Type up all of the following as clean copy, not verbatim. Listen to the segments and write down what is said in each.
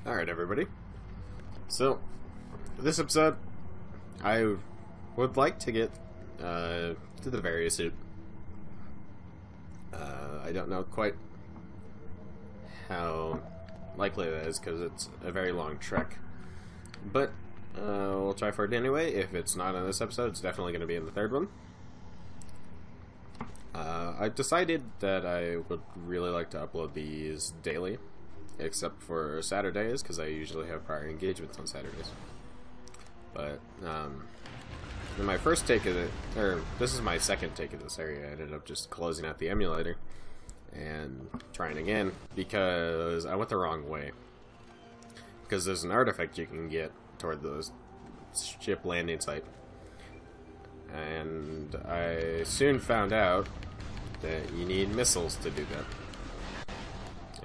Alright, everybody. So, this episode, I would like to get to the various suit. I don't know quite how likely that is because it's a very long trek. But we'll try for it anyway. If it's not in this episode, it's definitely going to be in the third one. I decided that I would really like to upload these daily, except for Saturdays, because I usually have prior engagements on Saturdays. But, in my first take of it, or this is my second take of this area, I ended up just closing out the emulator and trying again, because I went the wrong way. Because there's an artifact you can get toward the ship landing site. And I soon found out that you need missiles to do that.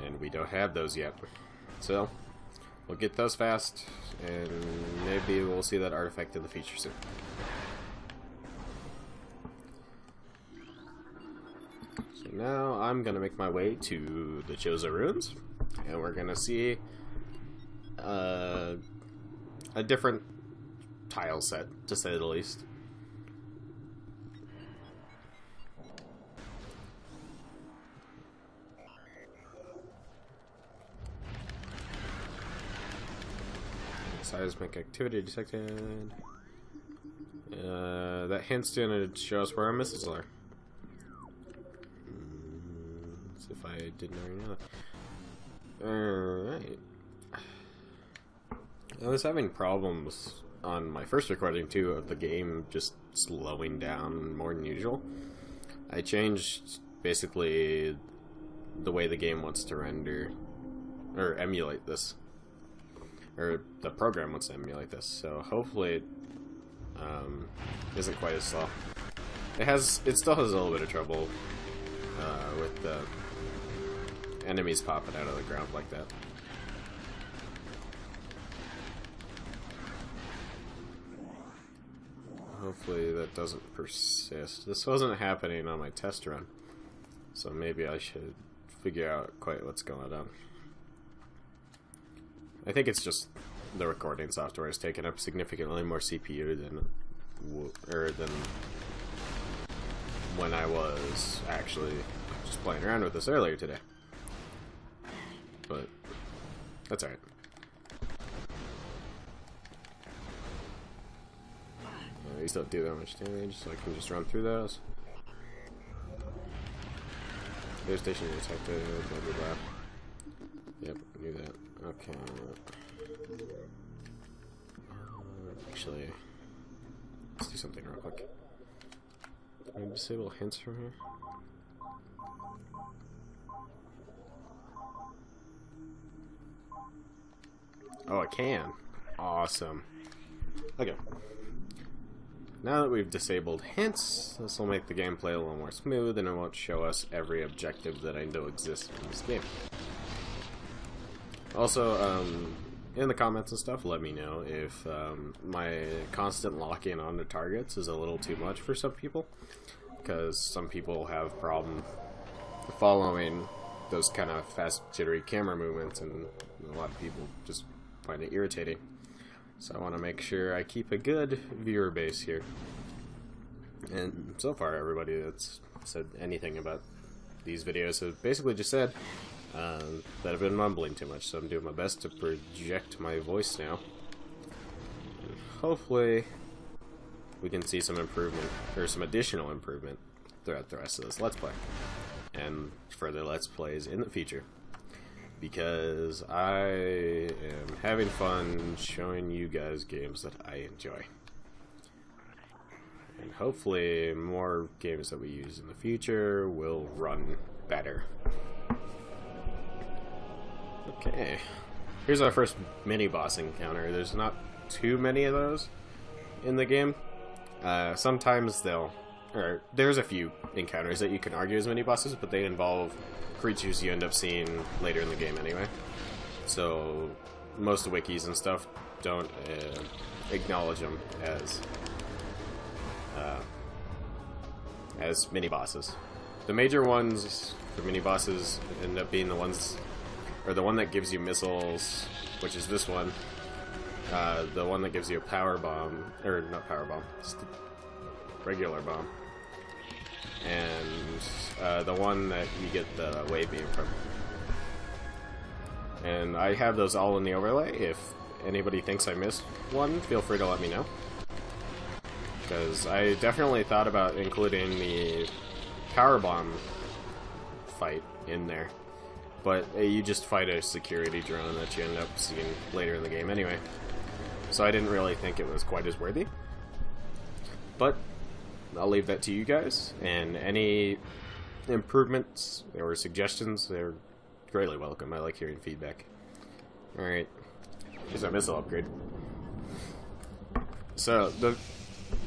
And we don't have those yet. So, we'll get those fast, and maybe we'll see that artifact in the future soon. So now I'm gonna make my way to the Choza Ruins, and we're gonna see a different tile set, to say the least. Seismic activity detected. That hint's gonna show us where our missiles are. As if I didn't already know that. Alright. I was having problems on my first recording too of the game just slowing down more than usual. I changed basically the way the game wants to render or emulate this. Or the program wants to emulate this, so hopefully it isn't quite as slow. It still has a little bit of trouble with the enemies popping out of the ground like that. Hopefully that doesn't persist. This wasn't happening on my test run, so maybe I should figure out quite what's going on. I think it's just the recording software is taking up significantly more CPU than when I was actually just playing around with this earlier today. But that's alright. These don't do that much damage, so I can just run through those. Their station detected, blah blah blah. Yep, knew that. Okay. Actually, let's do something real quick. Can I disable hints from here? Oh, I can. Awesome. Okay. Now that we've disabled hints, this will make the gameplay a little more smooth, and it won't show us every objective that I know exists in this game. Also, in the comments and stuff, let me know if my constant locking onto targets is a little too much for some people, because some people have problem following those kind of fast, jittery camera movements, and a lot of people just find it irritating. So I want to make sure I keep a good viewer base here. And so far, everybody that's said anything about these videos have basically just said that I've been mumbling too much, so I'm doing my best to project my voice now. And hopefully, we can see some improvement, or some additional improvement, throughout the rest of this Let's Play. And further Let's Plays in the future. Because I am having fun showing you guys games that I enjoy. And hopefully, more games that we use in the future will run better. Okay, here's our first mini-boss encounter. There's not too many of those in the game. Sometimes there's a few encounters that you can argue as mini-bosses, but they involve creatures you end up seeing later in the game anyway. So, most wikis and stuff don't acknowledge them as mini-bosses. The major ones for mini-bosses end up being the ones or the one that gives you missiles, which is this one, the one that gives you a power bomb, or not power bomb, just a regular bomb, and the one that you get the wave beam from. And I have those all in the overlay. If anybody thinks I missed one, feel free to let me know. Because I definitely thought about including the power bomb fight in there. But you just fight a security drone that you end up seeing later in the game anyway. So I didn't really think it was quite as worthy. But I'll leave that to you guys. And any improvements or suggestions, they're greatly welcome. I like hearing feedback. Alright. Here's our missile upgrade. So, the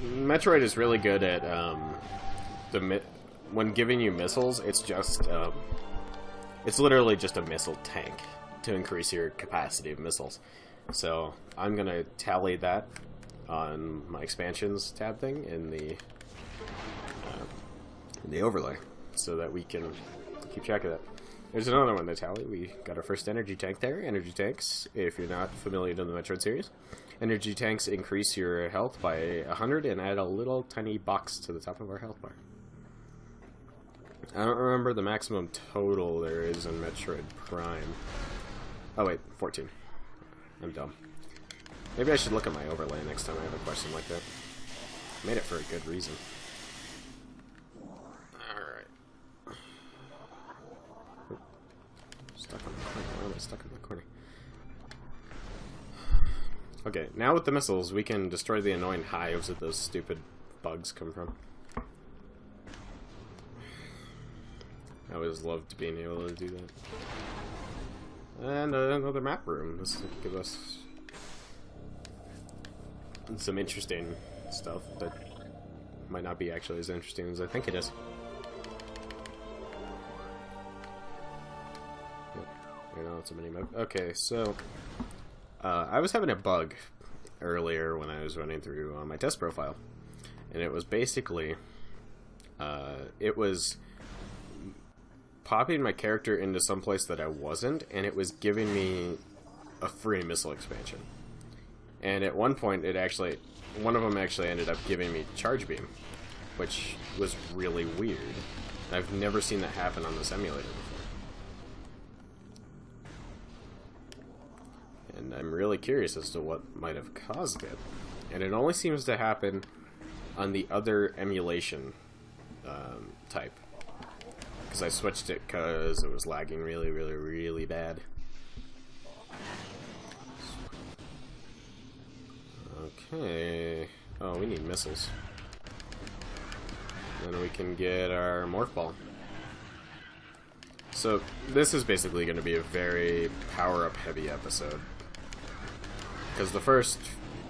Metroid is really good at, when giving you missiles, it's just, it's literally just a missile tank to increase your capacity of missiles. So, I'm gonna tally that on my expansions tab thing in the overlay, so that we can keep track of that. There's another one to tally. We got our first energy tank there. Energy tanks, if you're not familiar with the Metroid series, energy tanks increase your health by 100 and add a little tiny box to the top of our health bar. I don't remember the maximum total there is in Metroid Prime. Oh wait, 14. I'm dumb. Maybe I should look at my overlay next time I have a question like that. Made it for a good reason. Stuck on the corner. Why am I stuck in the corner? Okay, now with the missiles, we can destroy the annoying hives that those stupid bugs come from. I always loved being able to do that. And another map room. This will give us some interesting stuff that might not be actually as interesting as I think it is. You know, it's a mini map. Okay, so I was having a bug earlier when I was running through my test profile, and it was basically it was popping my character into some place that I wasn't, and it was giving me a free missile expansion. And at one point, one of them actually ended up giving me charge beam, which was really weird. I've never seen that happen on this emulator before. And I'm really curious as to what might have caused it. And it only seems to happen on the other emulation type. Because I switched it because it was lagging really, really, really bad. Okay. Oh, we need missiles. Then we can get our morph ball. So, this is basically going to be a very power-up heavy episode. Because the first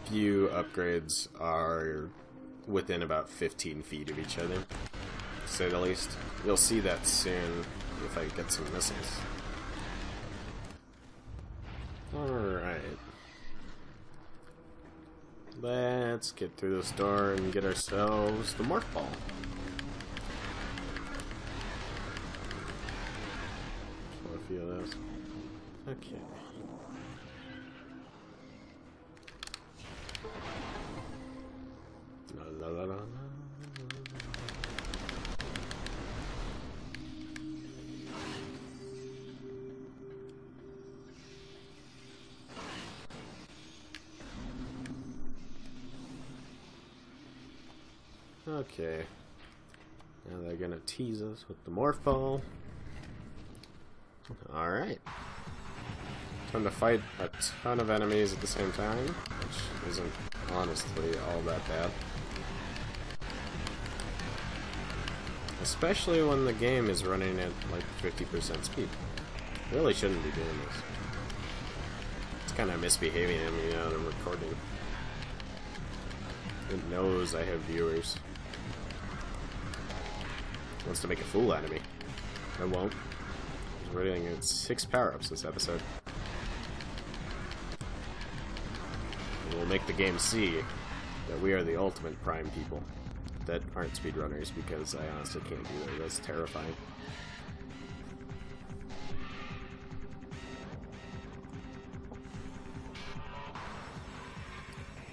few upgrades are within about 15 feet of each other, to say the least. You'll see that soon if I get some missiles. Alright. Let's get through this door and get ourselves the morph ball. A few of those. Okay. La, la, la, la. Okay. Now they're gonna tease us with the morph ball. Alright. Time to fight a ton of enemies at the same time, which isn't honestly all that bad. Especially when the game is running at like 50% speed. Really shouldn't be doing this. It's kind of misbehaving at me now that I'm recording. It knows I have viewers. It wants to make a fool out of me. I won't. We're getting 6 power-ups this episode. And we'll make the game see that we are the ultimate Prime people that aren't speedrunners, because I honestly can't do that. That's terrifying.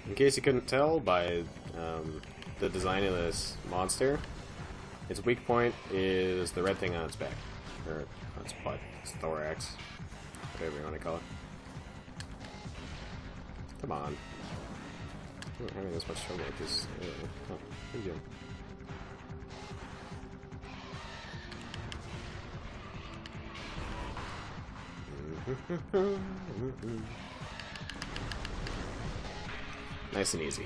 In case you couldn't tell by the design of this monster, its weak point is the red thing on its back. Or on its butt. Its thorax. Whatever you want to call it. Come on. I'm not having this much trouble with this. Oh, what are you doing? Nice and easy.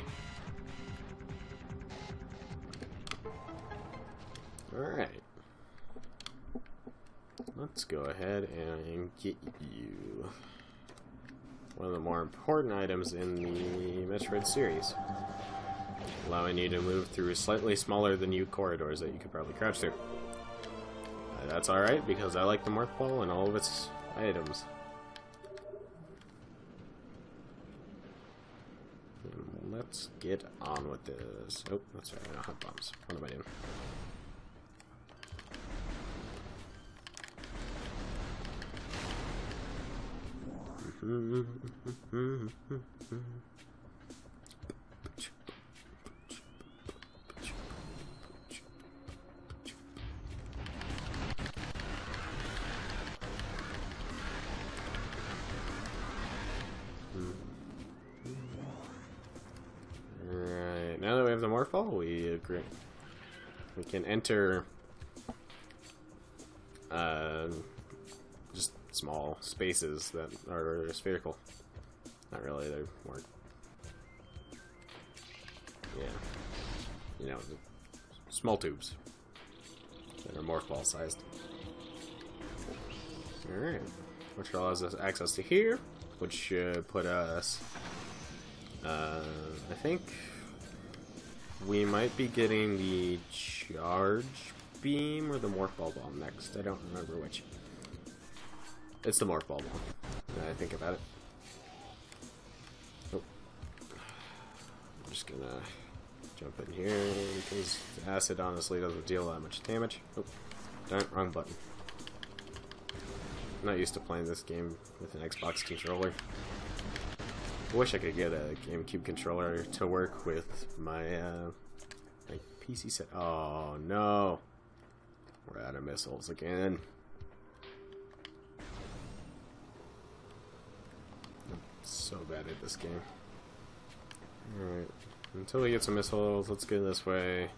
Alright. Let's go ahead and get you one of the more important items in the Metroid series, allowing you to move through slightly smaller than you corridors that you could probably crouch through. That's alright, because I like the Morph Ball and all of its items. Let's get on with this. Oh, that's right, no hot bombs. What am I doing? Alright, now that we have the Morph Ball, we can enter just small spaces that are spherical. Not really, they're more, yeah, you know, small tubes that are Morph Ball sized. Alright, which allows us access to here, which should put us, I think we might be getting the charge beam or the Morph Ball bomb next. I don't remember which. It's the Morph Ball bomb, now I think about it. Oh. I'm just gonna jump in here, because acid honestly doesn't deal that much damage. Oh, darn, wrong button. I'm not used to playing this game with an Xbox controller. I wish I could get a GameCube controller to work with my, my PC set. Oh no! We're out of missiles again. I'm so bad at this game. Alright, until we get some missiles, let's go this way.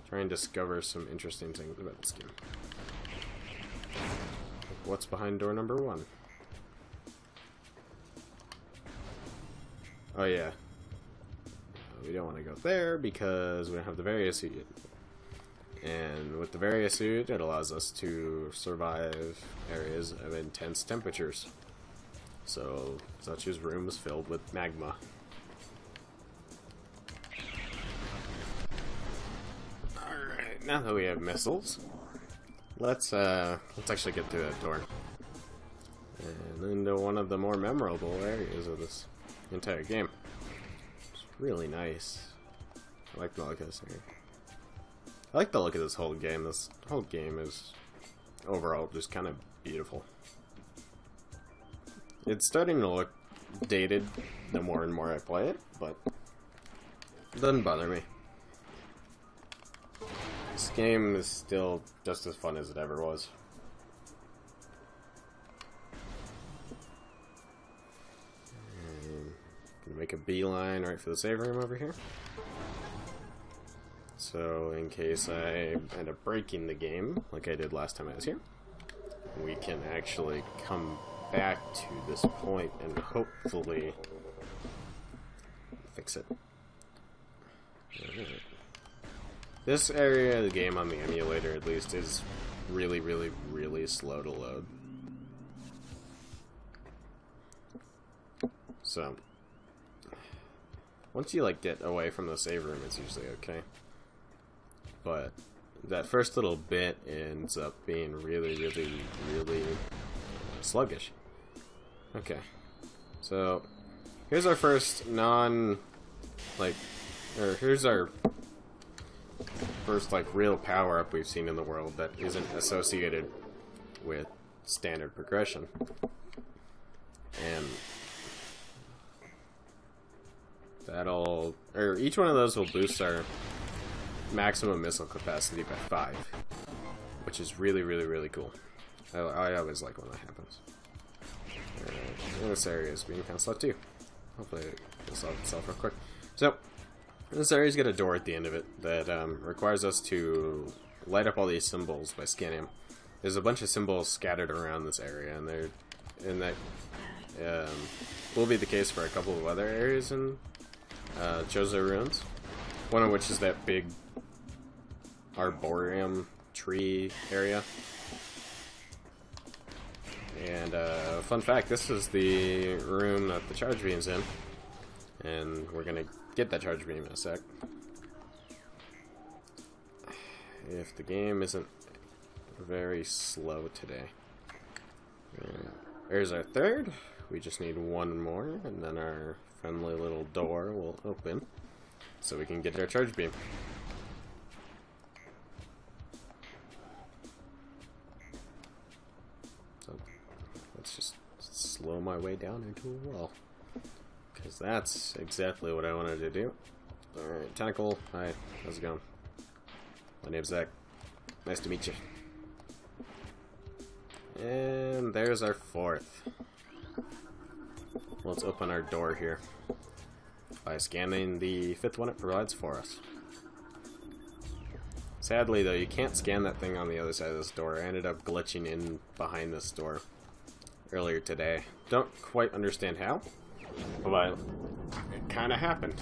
Try and discover some interesting things about this game. What's behind door number 1? Oh yeah. We don't want to go there because we don't have the Varia suit yet. And with the Varia suit, it allows us to survive areas of intense temperatures. So, such as rooms filled with magma. Alright, now that we have missiles, let's actually get through that door. And into one of the more memorable areas of this entire game. It's really nice. I like the look of this area. I like the look of this whole game. This whole game is overall just kind of beautiful. It's starting to look dated the more and more I play it, but it doesn't bother me. This game is still just as fun as it ever was. Gonna make a beeline right for the save room over here. So in case I end up breaking the game, like I did last time I was here, we can actually come back to this point and hopefully fix it. Alright. This area of the game on the emulator, at least, is really, really, really slow to load. So, once you, like, get away from the save room, it's usually okay. But that first little bit ends up being really, really, really sluggish. Okay. So, here's our first here's our first, like, real power-up we've seen in the world that isn't associated with standard progression. And each one of those will boost our maximum missile capacity by 5, which is really, really, really cool. I always like when that happens. This area is being kind of slow too. Hopefully it'll solve itself real quick. So, this area's got a door at the end of it that requires us to light up all these symbols by scanning them. There's a bunch of symbols scattered around this area, and that will be the case for a couple of other areas in Chozo Ruins. One of which is that big arboreum tree area. And fun fact, this is the room that the charge beam's in, and we're gonna get that charge beam in a sec. If the game isn't very slow today. There's our third. We just need one more, and then our friendly little door will open, so we can get our charge beam. So let's just slow my way down into a wall, because that's exactly what I wanted to do. Alright, Tentacle, hi, how's it going? My name's Zach. Nice to meet you. And there's our fourth. Let's open our door here by scanning the fifth one it provides for us. Sadly though, you can't scan that thing on the other side of this door. I ended up glitching in behind this door earlier today. Don't quite understand how, but it kind of happened.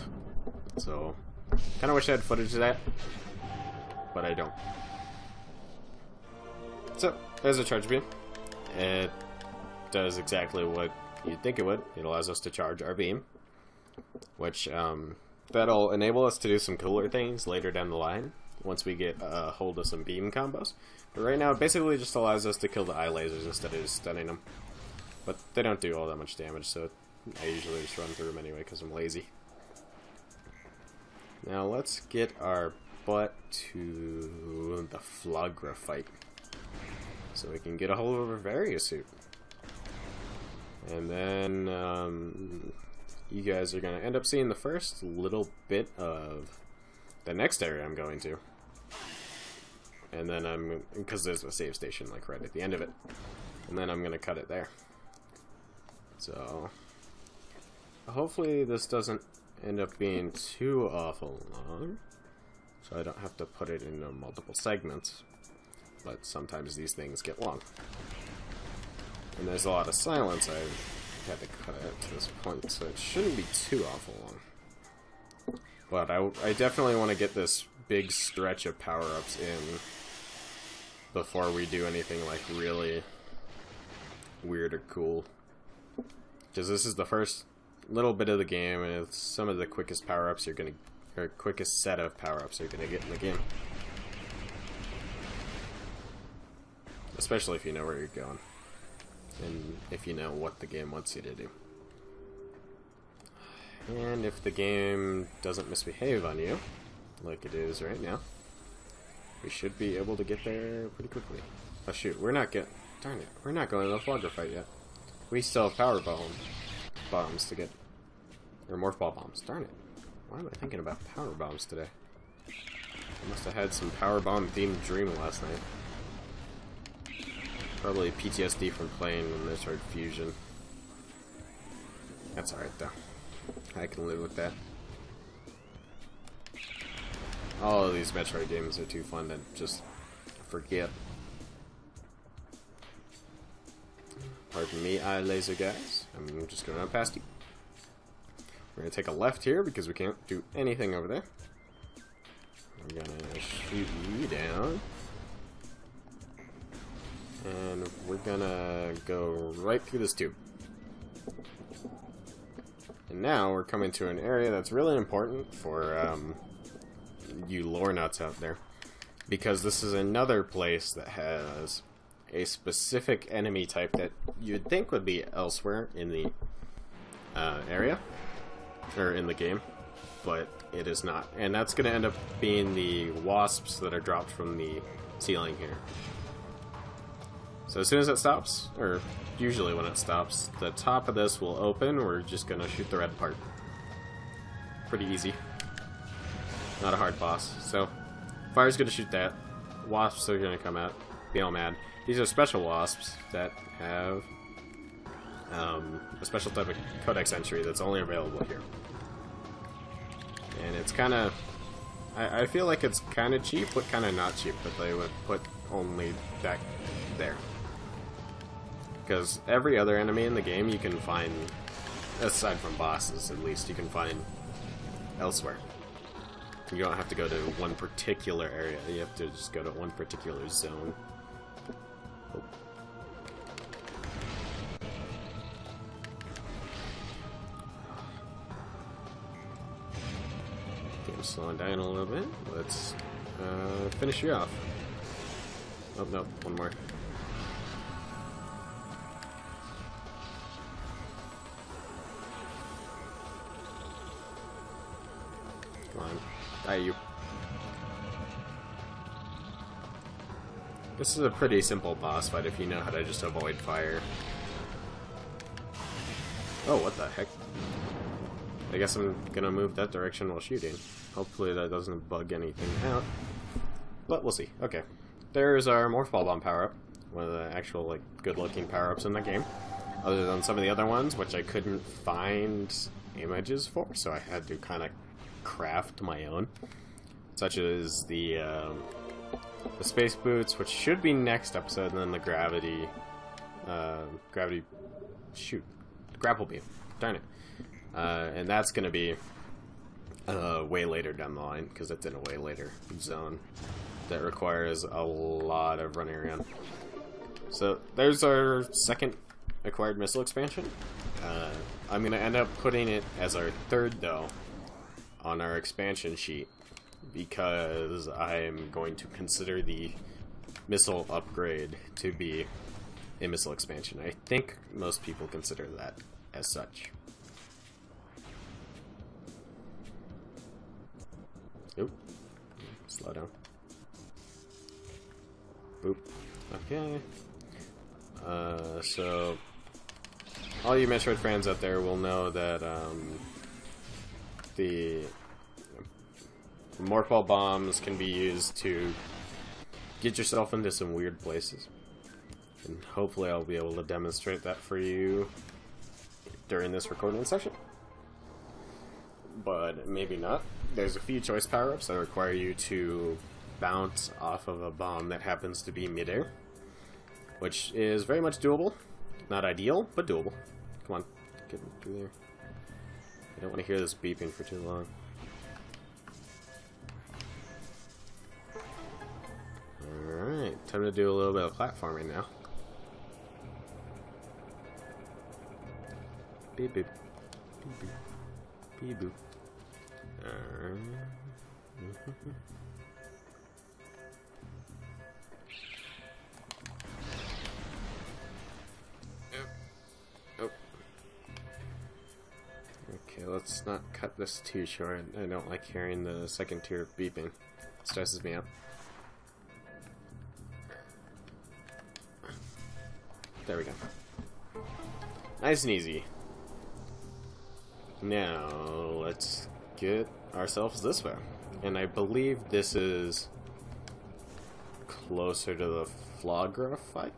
So, kind of wish I had footage of that, but I don't. So, there's a charge beam. It does exactly what you'd think it would. It allows us to charge our beam, which that'll enable us to do some cooler things later down the line once we get a hold of some beam combos. But right now, it basically just allows us to kill the eye lasers instead of just stunning them. But they don't do all that much damage, so I usually just run through them anyway because I'm lazy. Now let's get our butt to the Flagra fight, so we can get a hold of a Varia suit. And then you guys are going to end up seeing the first little bit of the next area I'm going to. And then because there's a save station like right at the end of it. And then I'm going to cut it there. So, hopefully this doesn't end up being too awful long. So I don't have to put it into multiple segments. But sometimes these things get long. And there's a lot of silence I've had to cut out to this point, so it shouldn't be too awful long. But I definitely want to get this big stretch of power-ups in before we do anything like really weird or cool. Because this is the first little bit of the game, and it's some of the quickest power-ups you're gonna, or quickest set of power-ups you're gonna get in the game. Especially if you know where you're going. And if you know what the game wants you to do. And if the game doesn't misbehave on you, like it is right now, we should be able to get there pretty quickly. Oh shoot, we're not darn it, we're not going to the Flagra fight yet. We still have power bombs to get, or morph ball bombs, darn it. Why am I thinking about power bombs today? I must have had some power bomb themed dream last night. Probably PTSD from playing Metroid Fusion. That's alright though. I can live with that. All of these Metroid games are too fun to just forget. Pardon me, eye laser guys. I'm just going to run past you. We're going to take a left here because we can't do anything over there. We're going to shoot you down. And we're gonna go right through this tube. And now we're coming to an area that's really important for you lore nuts out there. Because this is another place that has a specific enemy type that you'd think would be elsewhere in the area. Or in the game. But it is not. And that's gonna end up being the wasps that are dropped from the ceiling here. So as soon as it stops, or usually when it stops, the top of this will open. We're just going to shoot the red part. pretty easy. Not a hard boss. So, fire's gonna shoot that. Wasps are gonna come out, be all mad. These are special wasps that have a special type of codex entry that's only available here. And it's kind of... I feel like it's kind of cheap, but kind of not cheap, that they would put only that there. Because every other enemy in the game you can find, aside from bosses at least, you can find elsewhere. You don't have to go to one particular area, you have to just go to one particular zone. Oh. I'm slowing down a little bit. Let's finish you off. Oh no, one more. Come on, die you. This is a pretty simple boss fight if you know how to just avoid fire. Oh, what the heck? I guess I'm gonna move that direction while shooting. Hopefully that doesn't bug anything out. But we'll see. Okay. There's our Morph Ball Bomb power-up. One of the actual, like, good-looking power-ups in the game. Other than some of the other ones, which I couldn't find images for, so I had to kind of craft my own. Such as the Space Boots, which should be next episode, and then the Gravity... Grapple Beam. Darn it. And that's going to be way later down the line, because it's in a way later zone that requires a lot of running around. So there's our second acquired missile expansion. I'm going to end up putting it as our third, though, on our expansion sheet, because I'm going to consider the missile upgrade to be a missile expansion. I think most people consider that as such. Oop. Slow down. Boop. Okay. So, all you Metroid fans out there will know that the Morph Ball bombs can be used to get yourself into some weird places. And hopefully I'll be able to demonstrate that for you during this recording session. But maybe not. There's a few choice power-ups that require you to bounce off of a bomb that happens to be midair, which is very much doable. Not ideal, but doable. Come on, get through there. I don't want to hear this beeping for too long. Alright, time to do a little bit of platforming now. Beep boop. Beep boop. Beep boop. Oh. Okay, let's not cut this too short. I don't like hearing the second tier beeping. It stresses me out. There we go. Nice and easy. Now, let's get ourselves this way. And I believe this is closer to the Flagra fight.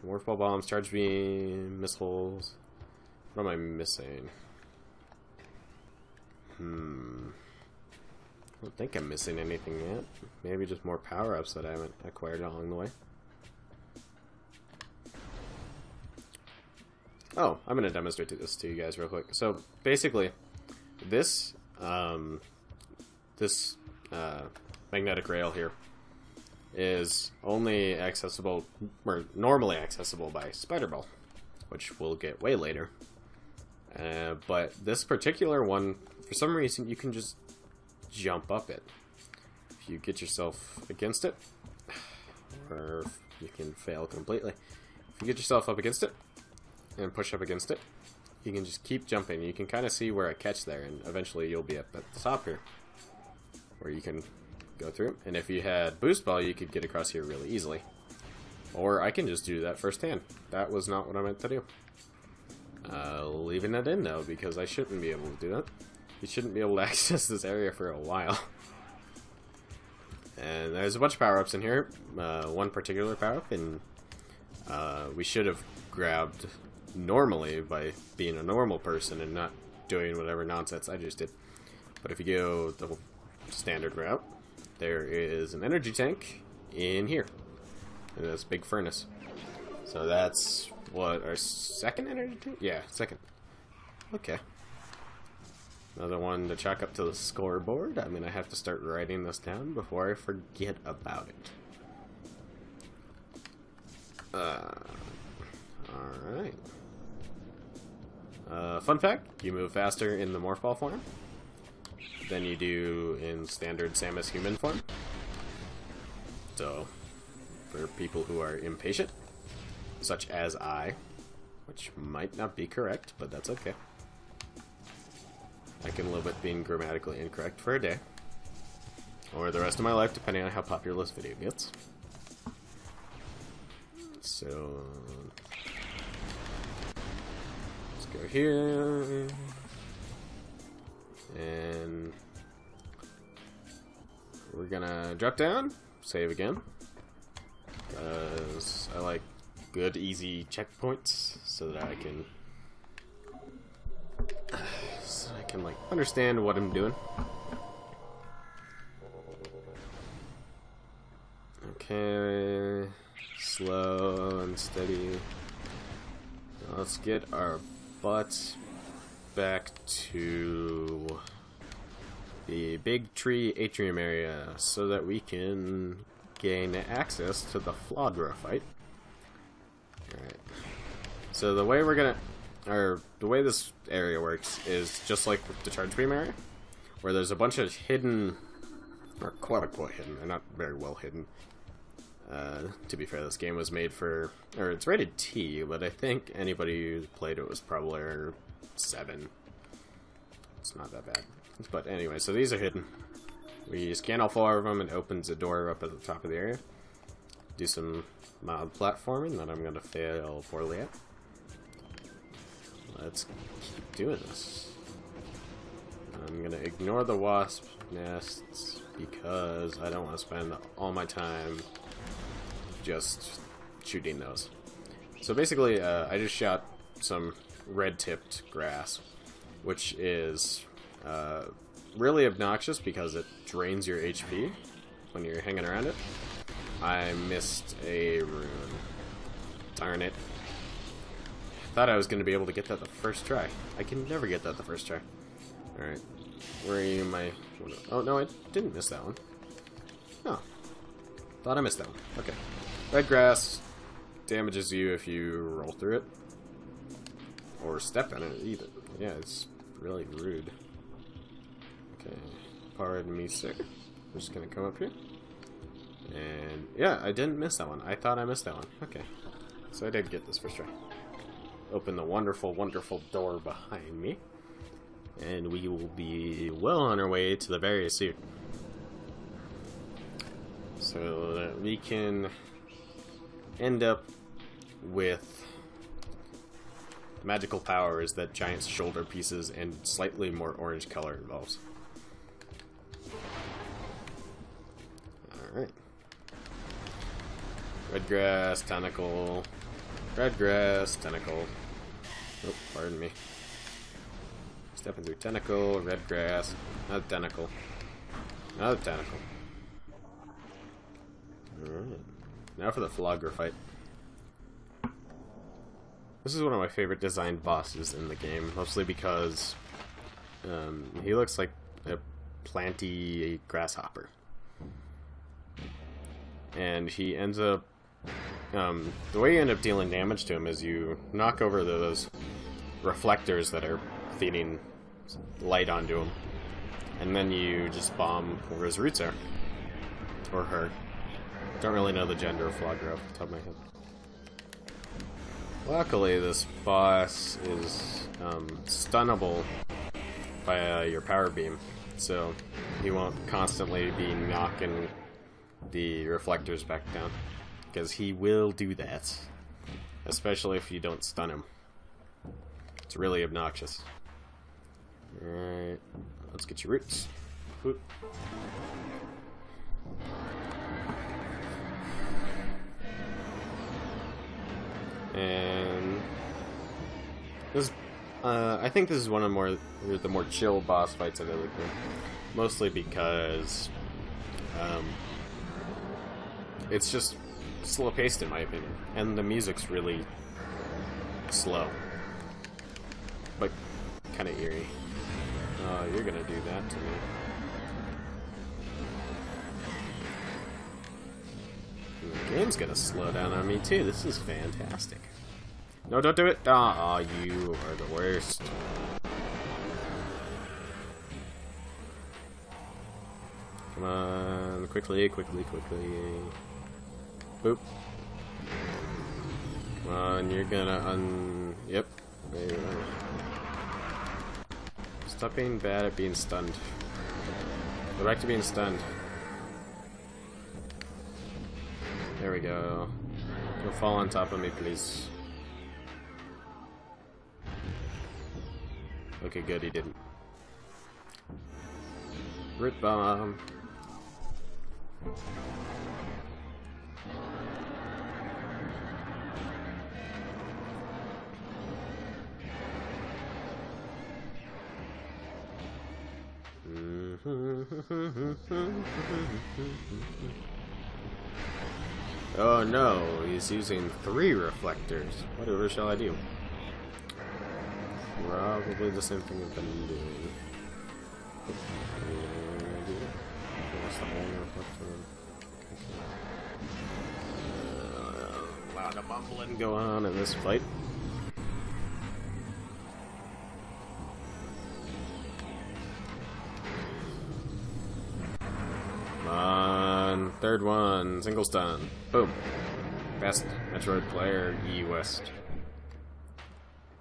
Morph Ball bombs, charge beam, missiles. What am I missing? I don't think I'm missing anything yet. Maybe just more power-ups that I haven't acquired along the way. Oh, I'm going to demonstrate this to you guys real quick. So, basically, this magnetic rail here is only accessible, or normally accessible by Spider Ball, which we'll get way later. But this particular one, for some reason, you can just jump up it. If you get yourself against it, or you can fail completely. If you get yourself up against it, and push up against it, you can just keep jumping. You can kind of see where I catch there, and eventually you'll be up at the top here, where you can go through. And if you had Boost Ball, you could get across here really easily. Or I can just do that firsthand. That was not what I meant to do. Leaving it in though, because I shouldn't be able to do that. You shouldn't be able to access this area for a while. And there's a bunch of power-ups in here. One particular power-up, and we should have grabbed normally by being a normal person and not doing whatever nonsense I just did. But if you go the standard route, there is an energy tank in here, in this big furnace. So that's what, our second energy tank? Yeah, second. Okay. Another one to chalk up to the scoreboard. I'm gonna have to start writing this down before I forget about it. Alright. Fun fact, you move faster in the Morphball form than you do in standard Samus human form. So, for people who are impatient, such as I, which might not be correct, but that's okay. I can live with being grammatically incorrect for a day, or the rest of my life, depending on how popular this video gets. So, let's go here, and we're gonna drop down, save again, because I like good, easy checkpoints, so that I can like understand what I'm doing. Okay, slow and steady. Now let's get our butts back to the big tree atrium area so that we can gain access to the Flaudra fight. Alright. So the way we're gonna, or the way this area works is just like the charge beam area, where there's a bunch of hidden, or quote-unquote hidden, they're not very well hidden. To be fair, this game was made for, or it's rated T, but I think anybody who played it was probably 7. It's not that bad. But anyway, so these are hidden. We scan all 4 of them and it opens a door up at the top of the area. Do some mild platforming that I'm going to fail poorly at. Let's keep doing this. I'm going to ignore the wasp nests because I don't want to spend all my time just shooting those. So basically, I just shot some red-tipped grass, which is really obnoxious because it drains your HP when you're hanging around it. I missed a rune. Darn it. Thought I was going to be able to get that the first try. I can never get that the first try. Alright. Where are you, my... Oh, no, I didn't miss that one. Oh. Thought I missed that one. Okay. Red grass damages you if you roll through it. Or step in it, either. Yeah, it's really rude. Okay. Pardon me, sir. I'm just going to come up here. And, yeah, I didn't miss that one. I thought I missed that one. Okay. So I did get this first try. Open the wonderful, wonderful door behind me. And we will be well on our way to the various suit. So that we can end up with magical powers that giant shoulder pieces and slightly more orange color involves. Alright. Red grass, tentacle. Red grass, tentacle. Oh, pardon me. Stepping through tentacle, red grass, another tentacle. Another tentacle. Alright. Now for the Flaudra fight. This is one of my favorite designed bosses in the game, mostly because he looks like a planty grasshopper. And he ends up... the way you end up dealing damage to him is you knock over those reflectors that are feeding light onto him, and then you just bomb where his roots are. Or her. Don't really know the gender of Flaudra off the top of my head. Luckily, this boss is stunnable by your power beam, so he won't constantly be knocking the reflectors back down, because he will do that, especially if you don't stun him. It's really obnoxious. Alright, let's get your roots. Whoop. And this, I think this is one of the more chill boss fights I've ever done. Mostly because it's just slow paced in my opinion, and the music's really slow, but kind of eerie. Oh, you're gonna do that to me. The game's gonna slow down on me too. This is fantastic. No, don't do it. Aw, you are the worst. Come on, quickly, quickly, quickly. Boop. Come on, you're gonna Yep. There you are. Stop being bad at being stunned. Go back to being stunned. There we go. Don't fall on top of me, please. Okay, good, he didn't. Root bomb. Oh no, he's using 3 reflectors. Whatever shall I do? Probably the same thing I've been doing. A lot of mumbling going on in this fight. Come on, third one, single stun. Boom. Best Metroid player, E West.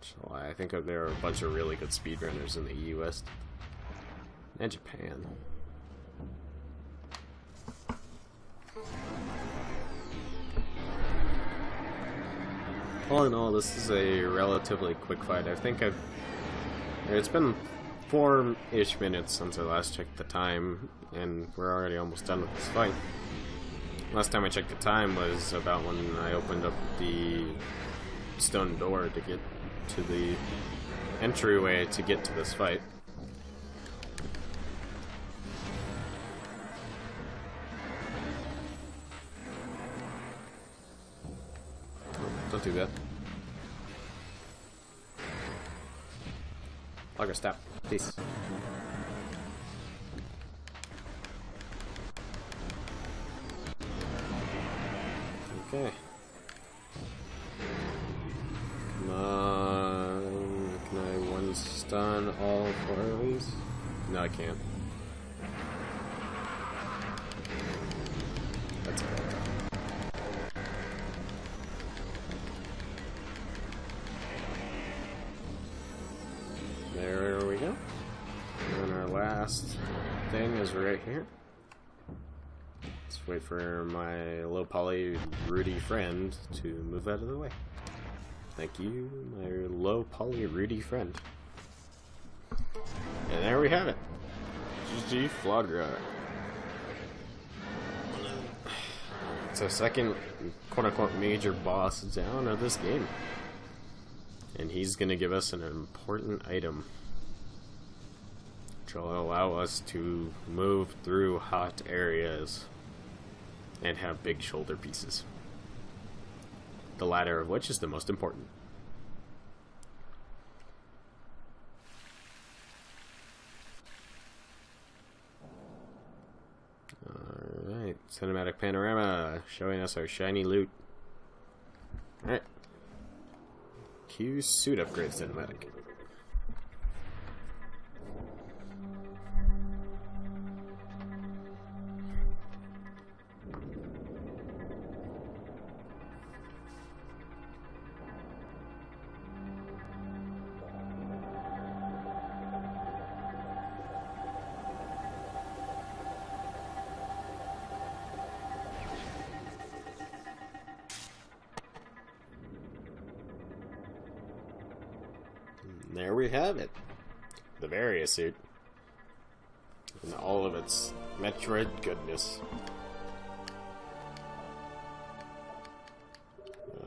So I think there are a bunch of really good speedrunners in the E West. And Japan. All in all, this is a relatively quick fight. I think it's been 4-ish minutes since I last checked the time, and we're already almost done with this fight. Last time I checked the time was about when I opened up the stone door to get to the entryway to get to this fight. Don't do that. Logger, stop. Please. Okay. Come on. Can I one stun all 4 of these? No, I can't. That's okay. There we go. And our last thing is right here. Let's wait for my low poly Rudy friend to move out of the way. Thank you, my low poly Rudy friend. And there we have it. GG Flagra. It's our second quote-unquote major boss down of this game. And he's going to give us an important item, which will allow us to move through hot areas and have big shoulder pieces. The latter of which is the most important. Alright, cinematic panorama showing us our shiny loot. Alright. Q suit upgrade cinematic. there we have it. The Varia suit. In all of its Metroid goodness.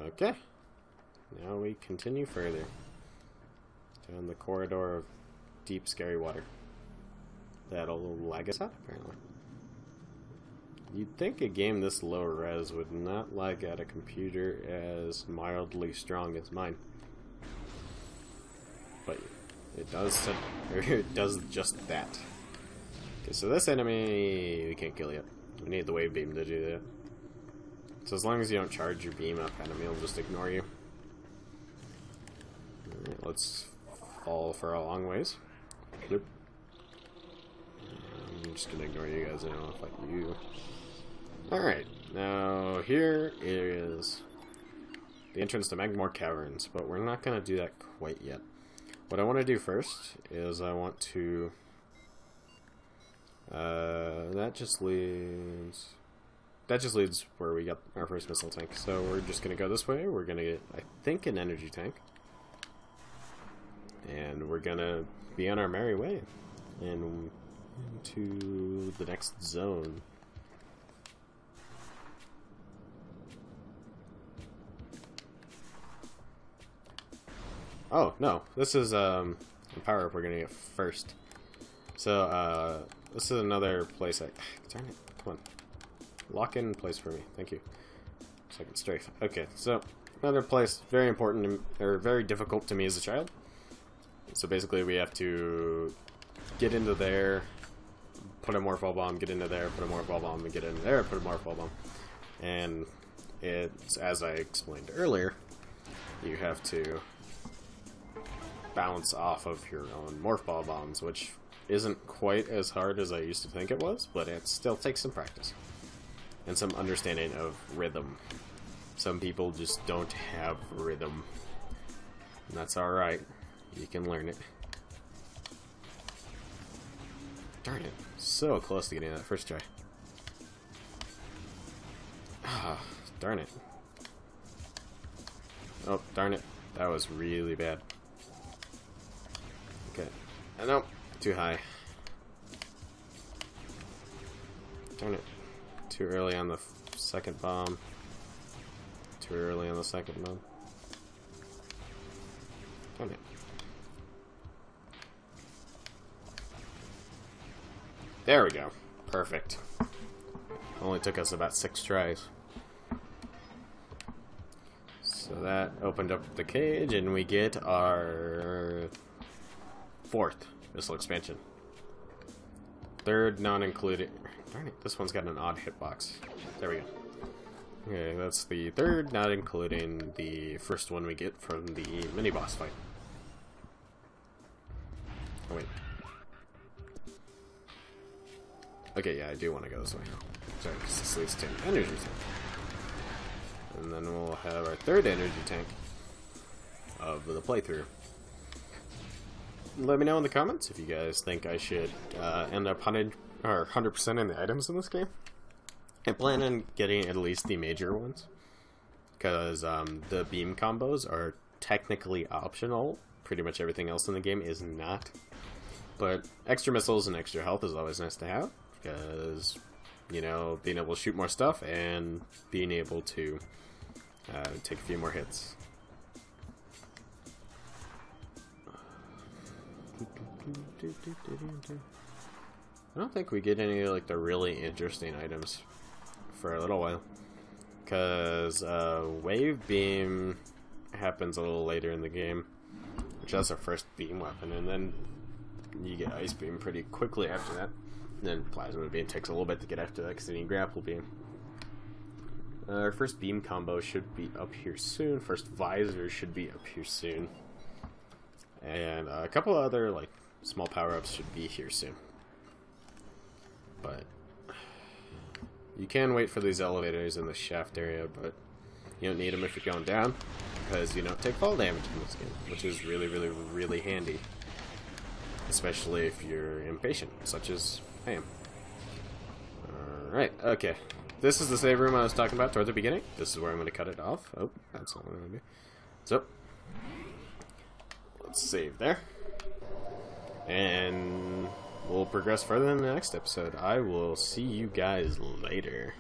Okay. Now we continue further. Down the corridor of deep, scary water. That'll lag us out, apparently. You'd think a game this low res would not lag at a computer as mildly strong as mine. But it does, it does just that. Okay, so this enemy we can't kill yet. We need the wave beam to do that. So as long as you don't charge your beam up, enemy will just ignore you. Alright, let's fall for a long ways. Bloop. I'm just gonna ignore you guys, I don't want to fight you. Alright, now here is the entrance to Magmore Caverns, but we're not gonna do that quite yet. What I want to do first is I want to... that just leads where we got our first missile tank. So we're just gonna go this way. We're gonna get, I think, an energy tank. And we're gonna be on our merry way. And into the next zone. Oh, no. This is the power-up we're gonna get first. So, this is another place darn it, come on. Lock in place for me, thank you. Second strafe. Okay, so, another place very important, or very difficult to me as a child. So basically we have to get into there, put a Morphle Bomb, get into there, put a Morphle Bomb, and get into there, put a Morphle Bomb. And it's, as I explained earlier, you have to bounce off of your own Morph Ball bombs, which isn't quite as hard as I used to think it was, but it still takes some practice. And some understanding of rhythm. Some people just don't have rhythm. And that's alright. You can learn it. Darn it. So close to getting that first try. Ah, darn it. Oh, darn it. That was really bad. Okay. No, too high. Darn it. Too early on the second bomb. Too early on the second bomb. Darn it. There we go. Perfect. Only took us about 6 tries. So that opened up the cage, and we get our 4th missile expansion. 3rd non-included. Darn it, this one's got an odd hitbox. There we go. Okay, that's the 3rd, not including the first one we get from the mini-boss fight. Oh, wait. Okay, yeah, I do want to go this way. Sorry, because this leads to an energy tank. And then we'll have our 3rd energy tank of the playthrough. Let me know in the comments if you guys think I should end up 100% in the items in this game. I plan on getting at least the major ones, because the beam combos are technically optional. Pretty much everything else in the game is not. But extra missiles and extra health is always nice to have, because, you know, being able to shoot more stuff and being able to take a few more hits. I don't think we get any like the really interesting items for a little while, because wave beam happens a little later in the game, which is our first beam weapon, and then you get ice beam pretty quickly after that. And then plasma beam takes a little bit to get after that, because you need grapple beam. Our first beam combo should be up here soon. First visor should be up here soon, and a couple other like small power-ups should be here soon. But you can wait for these elevators in the shaft area, but you don't need them if you're going down, because you don't take fall damage in this game, which is really, really, really handy. Especially if you're impatient, such as I am. Alright, okay. This is the save room I was talking about towards the beginning. This is where I'm going to cut it off. Oh, that's not what I'm going to do. So, let's save there. And we'll progress further in the next episode. I will see you guys later.